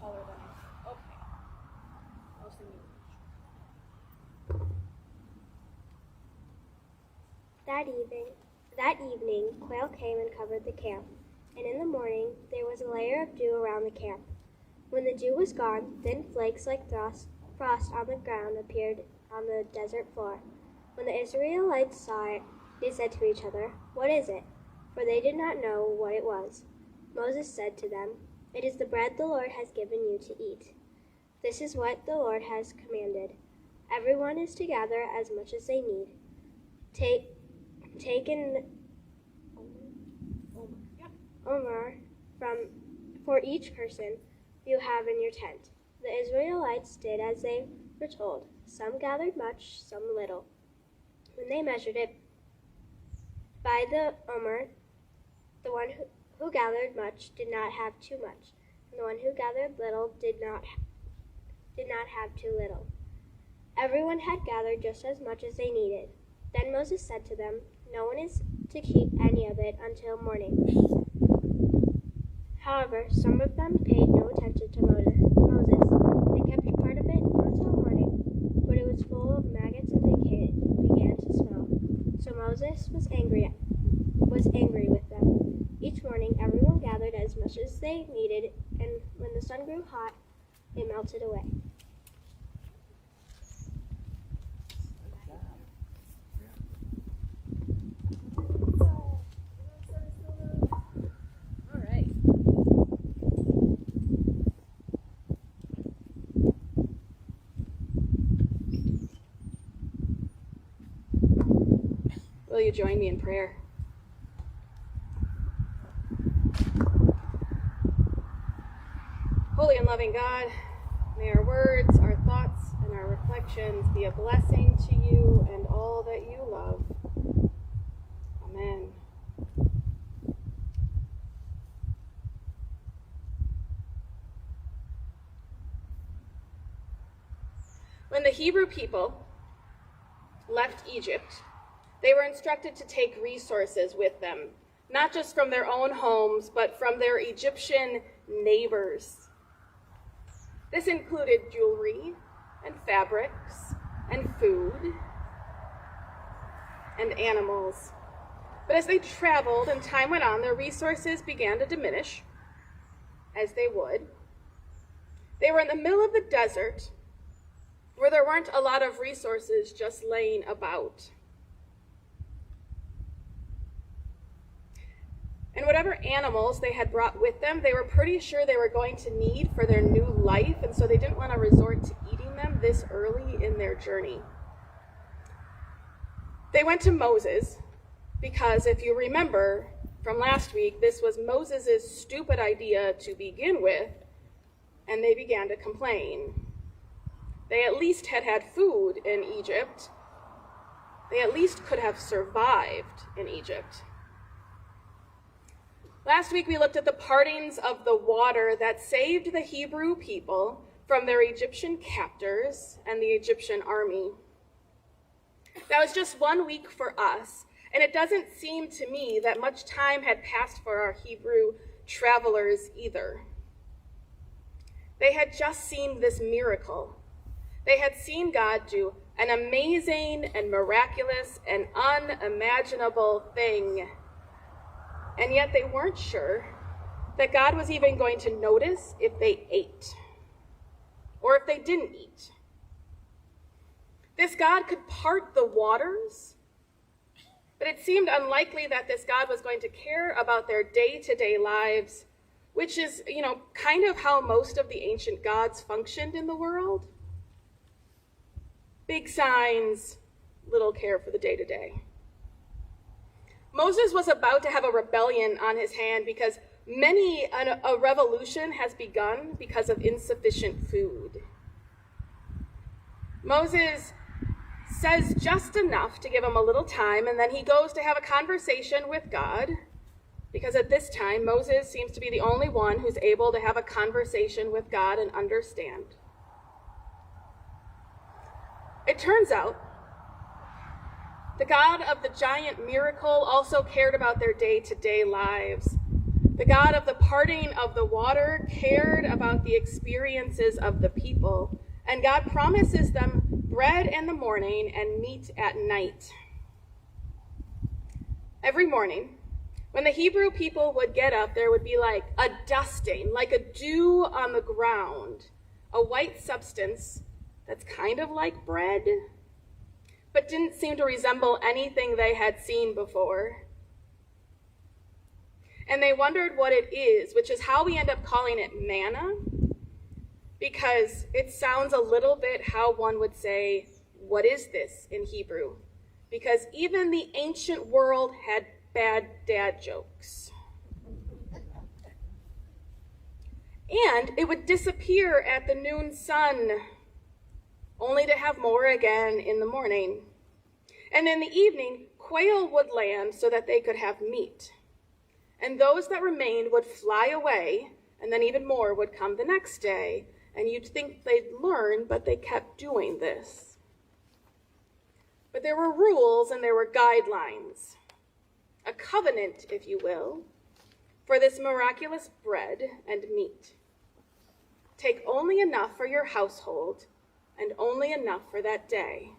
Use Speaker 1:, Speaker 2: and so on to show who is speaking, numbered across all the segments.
Speaker 1: taller than I. Okay. I was thinking.
Speaker 2: That evening, quail came and covered the camp, and in the morning there was a layer of dew around the camp. When the dew was gone, thin flakes like frost on the ground appeared on the desert floor. When the Israelites saw it, they said to each other, "What is it?" For they did not know what it was. Moses said to them, "It is the bread the Lord has given you to eat. This is what the Lord has commanded. Everyone is to gather as much as they need. Take an omer for each person you have in your tent." The Israelites did as they were told. Some gathered much, some little. When they measured it by the omer, the one who gathered much did not have too much, and the one who gathered little did not have too little. Everyone had gathered just as much as they needed. Then Moses said to them, "No one is to keep any of it until morning." However, some of them paid no attention to Moses. They kept part of it until morning, but it was full of maggots and began to smell. So Moses was angry with them. Each morning, everyone gathered as much as they needed, and when the sun grew hot, it melted away.
Speaker 1: All right. Will you join me in prayer? Holy and loving God, may our words, our thoughts, and our reflections be a blessing to you and all that you love. Amen. When the Hebrew people left Egypt, they were instructed to take resources with them, not just from their own homes, but from their Egyptian neighbors. This included jewelry and fabrics and food and animals. But as they traveled and time went on, their resources began to diminish, as they would. They were in the middle of the desert where there weren't a lot of resources just laying about. And whatever animals they had brought with them, they were pretty sure they were going to need for their new life, and so they didn't want to resort to eating them this early in their journey. They went to Moses because, if you remember from last week, this was Moses' stupid idea to begin with, and they began to complain. They at least had had food in Egypt. They at least could have survived in Egypt. Last week we looked at the partings of the water that saved the Hebrew people from their Egyptian captors and the Egyptian army. That was just 1 week for us, and it doesn't seem to me that much time had passed for our Hebrew travelers either. They had just seen this miracle. They had seen God do an amazing and miraculous and unimaginable thing. And yet they weren't sure that God was even going to notice if they ate or if they didn't eat. This God could part the waters, but it seemed unlikely that this God was going to care about their day-to-day lives, which is, kind of how most of the ancient gods functioned in the world. Big signs, little care for the day-to-day. Moses was about to have a rebellion on his hand because a revolution has begun because of insufficient food. Moses says just enough to give him a little time, and then he goes to have a conversation with God, because at this time, Moses seems to be the only one who's able to have a conversation with God and understand. It turns out the God of the giant miracle also cared about their day-to-day lives. The God of the parting of the water cared about the experiences of the people, and God promises them bread in the morning and meat at night. Every morning, when the Hebrew people would get up, there would be like a dusting, like a dew on the ground, a white substance that's kind of like bread, but didn't seem to resemble anything they had seen before. And they wondered what it is, which is how we end up calling it manna, because it sounds a little bit how one would say, "What is this?" in Hebrew, because even the ancient world had bad dad jokes. And it would disappear at the noon sun, only to have more again in the morning. And in the evening, quail would land so that they could have meat. And those that remained would fly away, and then even more would come the next day. And you'd think they'd learn, but they kept doing this. But there were rules and there were guidelines, a covenant, if you will, for this miraculous bread and meat. Take only enough for your household and only enough for that day.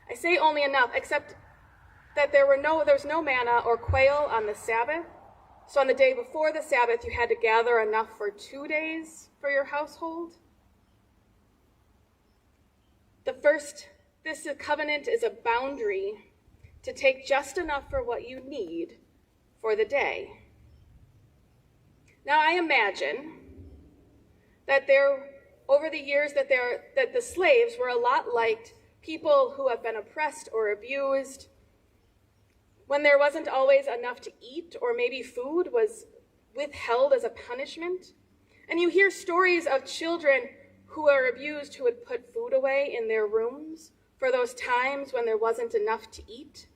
Speaker 1: I say only enough, except that there was no manna or quail on the Sabbath. So on the day before the Sabbath, you had to gather enough for 2 days for your household. This covenant is a boundary to take just enough for what you need for the day. Now I imagine that over the years that the slaves were a lot like people who have been oppressed or abused, when there wasn't always enough to eat, or maybe food was withheld as a punishment. And you hear stories of children who are abused who would put food away in their rooms for those times when there wasn't enough to eat.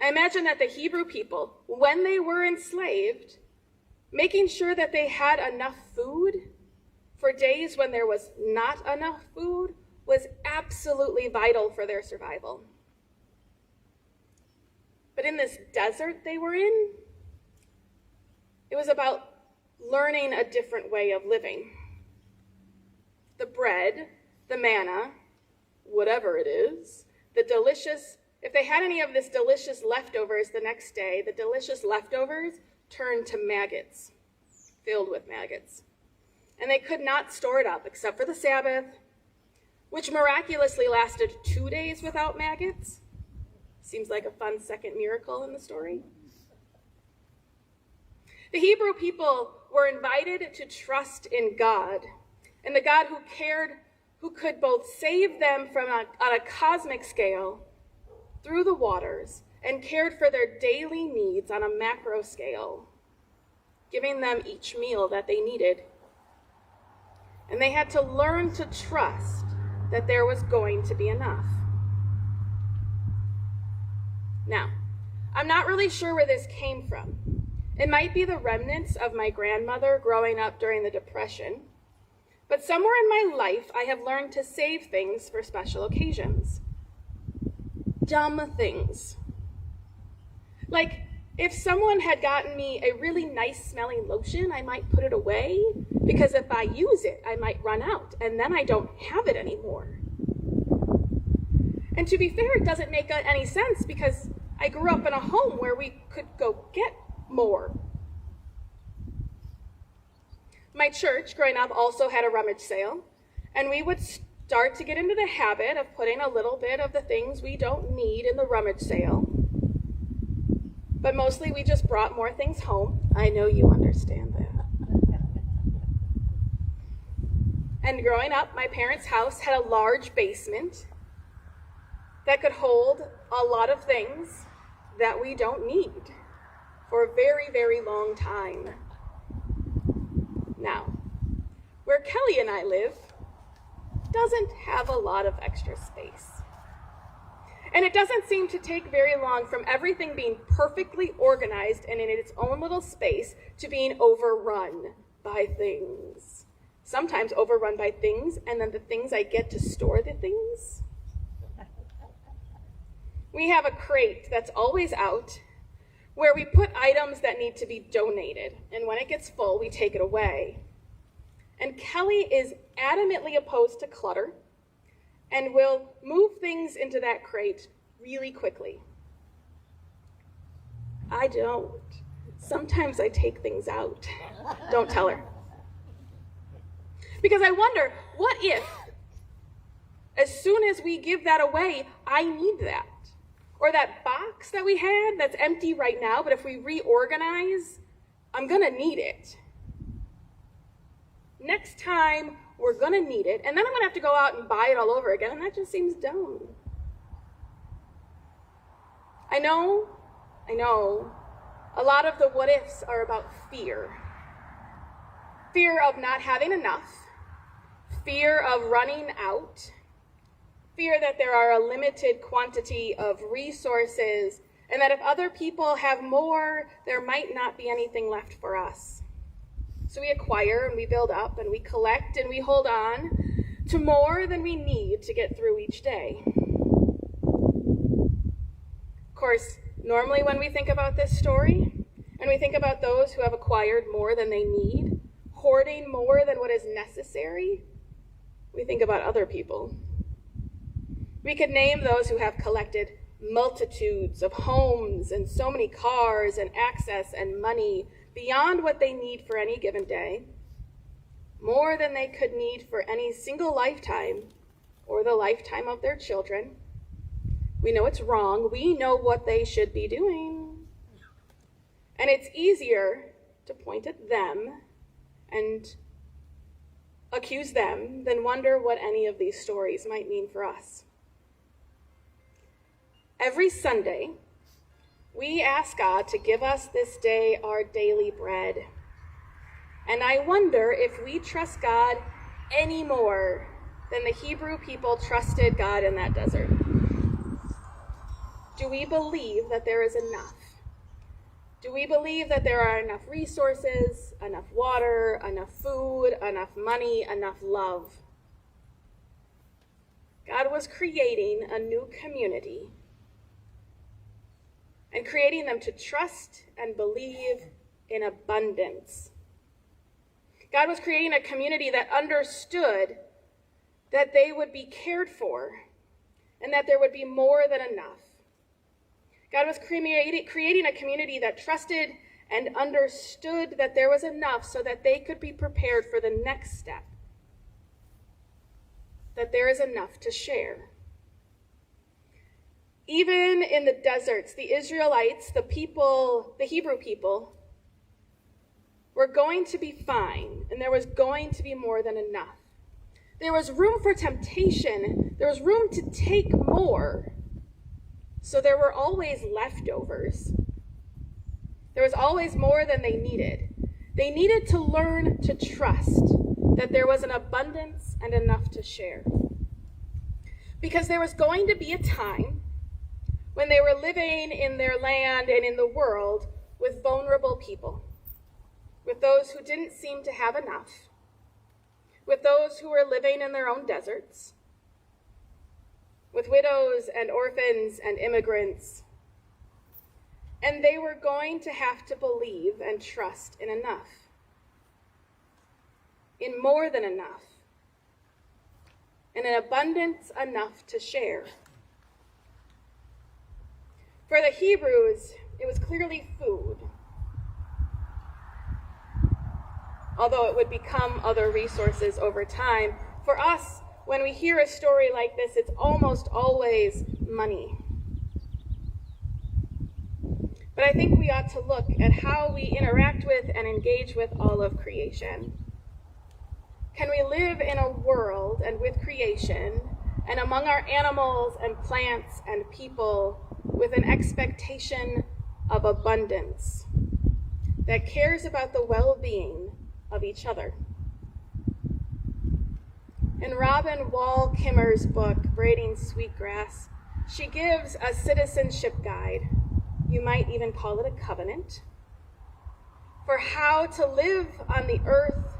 Speaker 1: I imagine that the Hebrew people, when they were enslaved, making sure that they had enough food for days when there was not enough food was absolutely vital for their survival. But in this desert they were in, it was about learning a different way of living. The bread, the manna, whatever it is, if they had any of this delicious leftovers the next day, the delicious leftovers turned to maggots, filled with maggots. And they could not store it up except for the Sabbath, which miraculously lasted 2 days without maggots. Seems like a fun second miracle in the story. The Hebrew people were invited to trust in God, and the God who could both save them on a cosmic scale through the waters and cared for their daily needs on a macro scale, giving them each meal that they needed. And they had to learn to trust that there was going to be enough. Now, I'm not really sure where this came from. It might be the remnants of my grandmother growing up during the Depression, but somewhere in my life I have learned to save things for special occasions. Dumb things. Like, if someone had gotten me a really nice smelling lotion, I might put it away, because if I use it, I might run out, and then I don't have it anymore. And to be fair, it doesn't make any sense, because I grew up in a home where we could go get more. My church, growing up, also had a rummage sale, and we would start to get into the habit of putting a little bit of the things we don't need in the rummage sale. But mostly we just brought more things home. I know you understand that. And growing up, my parents' house had a large basement that could hold a lot of things that we don't need for a very, very long time. Now, where Kelly and I live doesn't have a lot of extra space. And it doesn't seem to take very long from everything being perfectly organized and in its own little space to being overrun by things. Sometimes overrun by things, and then the things I get to store the things. We have a crate that's always out where we put items that need to be donated, and when it gets full, we take it away. And Kelly is adamantly opposed to clutter and will move things into that crate really quickly. I don't. Sometimes I take things out. Don't tell her. Because I wonder, what if, as soon as we give that away, I need that? Or that box that we had that's empty right now, but if we reorganize, I'm gonna need it. Next time, we're gonna need it, and then I'm gonna have to go out and buy it all over again, and that just seems dumb. I know, a lot of the what ifs are about fear. Fear of not having enough, fear of running out, fear that there are a limited quantity of resources, and that if other people have more, there might not be anything left for us. So we acquire and we build up and we collect and we hold on to more than we need to get through each day. Of course, normally when we think about this story, and we think about those who have acquired more than they need, hoarding more than what is necessary, we think about other people. We could name those who have collected multitudes of homes and so many cars and access and money beyond what they need for any given day, more than they could need for any single lifetime or the lifetime of their children. We know it's wrong. We know what they should be doing. And it's easier to point at them and accuse them than wonder what any of these stories might mean for us. Every Sunday, we ask God to give us this day our daily bread. And I wonder if we trust God any more than the Hebrew people trusted God in that desert. Do we believe that there is enough? Do we believe that there are enough resources, enough water, enough food, enough money, enough love? God was creating a new community and creating them to trust and believe in abundance. God was creating a community that understood that they would be cared for and that there would be more than enough. God was creating a community that trusted and understood that there was enough so that they could be prepared for the next step, that there is enough to share. Even in the deserts, the Israelites, the Hebrew people, were going to be fine, and there was going to be more than enough. There was room for temptation. There was room to take more. So there were always leftovers. There was always more than they needed. They needed to learn to trust that there was an abundance and enough to share. Because there was going to be a time when they were living in their land and in the world with vulnerable people, with those who didn't seem to have enough, with those who were living in their own deserts, with widows and orphans and immigrants. And they were going to have to believe and trust in enough, in more than enough, in an abundance enough to share. For the Hebrews, it was clearly food, although it would become other resources over time. For us, when we hear a story like this, it's almost always money. But I think we ought to look at how we interact with and engage with all of creation. Can we live in a world and with creation and among our animals and plants and people with an expectation of abundance that cares about the well-being of each other? In Robin Wall Kimmer's book, Braiding Sweetgrass, she gives a citizenship guide, you might even call it a covenant, for how to live on the earth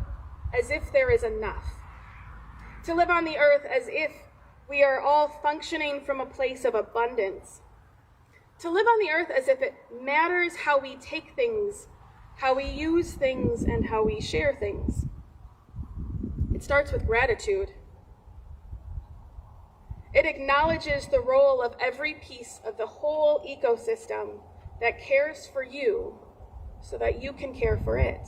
Speaker 1: as if there is enough, to live on the earth as if we are all functioning from a place of abundance, To live on the earth as if it matters how we take things, how we use things, and how we share things. It starts with gratitude. It acknowledges the role of every piece of the whole ecosystem that cares for you so that you can care for it.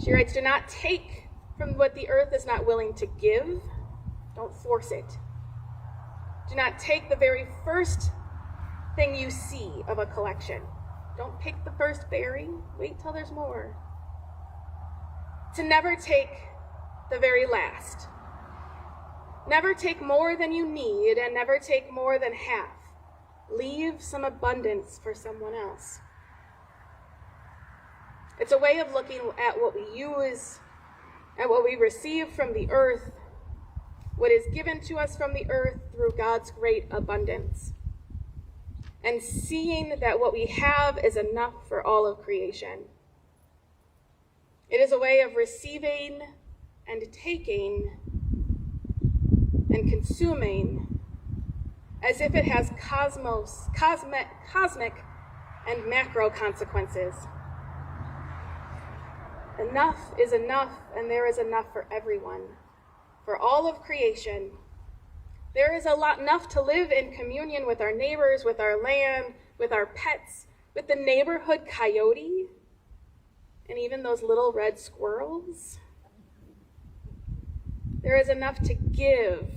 Speaker 1: She writes, do not take from what the earth is not willing to give. Don't force it. Do not take the very first thing you see of a collection. Don't pick the first berry. Wait till there's more. To never take the very last. Never take more than you need, and never take more than half. Leave some abundance for someone else. It's a way of looking at what we use, at what we receive from the earth, what is given to us from the earth through God's great abundance, and seeing that what we have is enough for all of creation. It is a way of receiving and taking and consuming as if it has cosmic and macro consequences. Enough is enough, and there is enough for everyone, for all of creation. There is enough to live in communion with our neighbors, with our land, with our pets, with the neighborhood coyote, and even those little red squirrels. There is enough to give.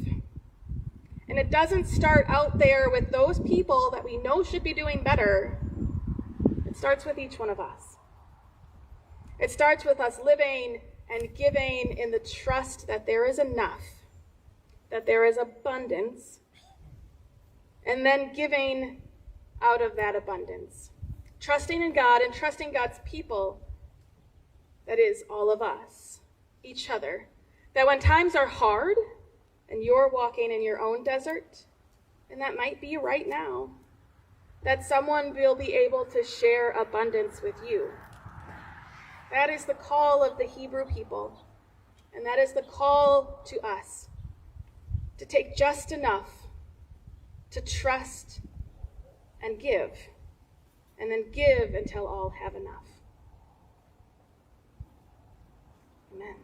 Speaker 1: And it doesn't start out there with those people that we know should be doing better. It starts with each one of us. It starts with us living and giving in the trust that there is enough, that there is abundance, and then giving out of that abundance. Trusting in God and trusting God's people, that is all of us, each other, that when times are hard and you're walking in your own desert, and that might be right now, that someone will be able to share abundance with you. That is the call of the Hebrew people, and that is the call to us, to take just enough, to trust and give, and then give until all have enough. Amen.